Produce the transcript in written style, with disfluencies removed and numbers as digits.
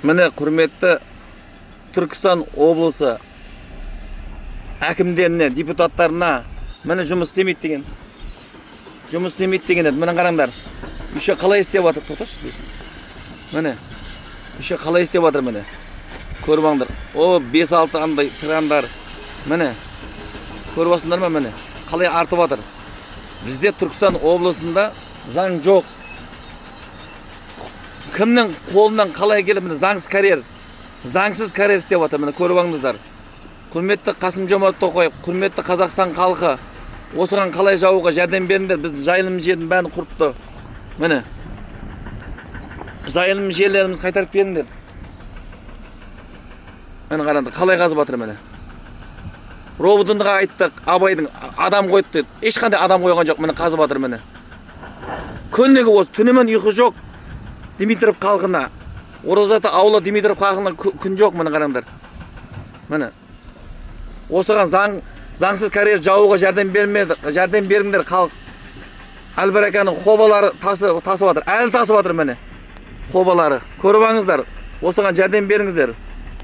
Mine hurmatli Türkiston облысы әкімдеріне, депутаттарына міне жұмыс істемейді деген. Жұмыс істемейді деген еді. Міне қараңдар. Еще қалай істеп жатыр, тоқташы. Міне. Еще қалай істеп жатыр міне. Көріп алыңдар. О, 5-6 андай тырандар. Міне. Көріп алсыңдар ма міне. Қалай артып жатыр. Бізде Түркістан облысында заң жоқ. Кімнің қолынан қалай келіп міне заңсыз карьер істеп жатыр міне, көріп алыңыздар. Құрметті Қасым-Жомарт Тоқаев, құрметті Қазақстан халқы, осыған қалай жауға жәрдем беріңдер. Біз жайылым жердің бәрін құртты. Міне. Жайылым жерлеріміз қайтарып беріңдер. Міне қараңдар, қалай қазып жатыр міне. Робудынға айттық, Абайдың адам қойды деді. Ешқандай адам қойған жоқ, міне қазып жатыр міне. Күннегі осы түнімен ұйқы жоқ. Димитров халқына, Оразаты аула Димитров халқына күн жоқ, міне қараңдар. Міне. Осыған заңсыз карьер жауға жәрдем беріңдер халық. Әлбәраканың хобалары тасып жатыр. Әлі тасып жатыр міне. Хобалары. Көріп алыңыздар. Осыған жәрдем беріңіздер.